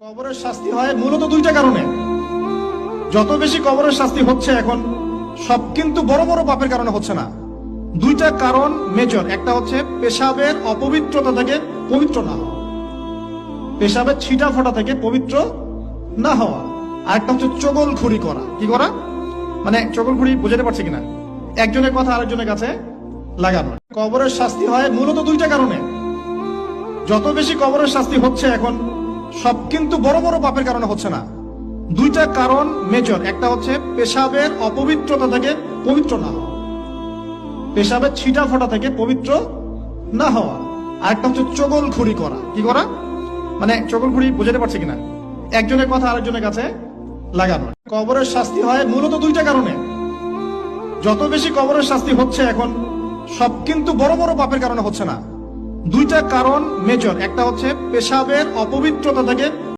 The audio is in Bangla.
কবরের শাস্তি হয় মূলত দুইটা কারণে। যত বেশি কবরের শাস্তি হচ্ছে এখন সব কিন্তু বড় বড় পাপের কারণে হচ্ছে না। দুইটা কারণ মেজর। একটা হচ্ছে পেশাবের অপবিত্রতা থেকে পবিত্র না হওয়া, পেশাবের ছিটা ফোটা থেকে পবিত্র না হওয়া। আর একটা হচ্ছে চগলখুরি করা। কি করা মানে চগলখুরি বুঝাতে পারছি কিনা, একজনের কথা আরেকজনের কাছে লাগানো। কবরের শাস্তি হয় মূলত দুইটা কারণে। যত বেশি কবরের শাস্তি হচ্ছে এখন সব কিন্তু বড় বড় পাপের কারণে হচ্ছে না। দুইটা কারণ মেজর। একটা হচ্ছে পেশাবের অপবিত্রতা থেকে পবিত্র না হওয়া, পেশাবের ছিটা ফোটা থেকে পবিত্র না হওয়া। আর একটা হচ্ছে চগলখুরি করা। কি করা মানে চগলখুরি বুঝাতে পারছি কিনা, একজনের কথা আরেকজনের কাছে লাগানো। কবরের শাস্তি হয় মূলত দুইটা কারণে। যত বেশি কবরের শাস্তি হচ্ছে এখন সব কিন্তু বড় বড় পাপের কারণে হচ্ছে না। দুইটা কারণ মেজর। একটা হচ্ছে পেশাবের অপবিত্রতা থেকে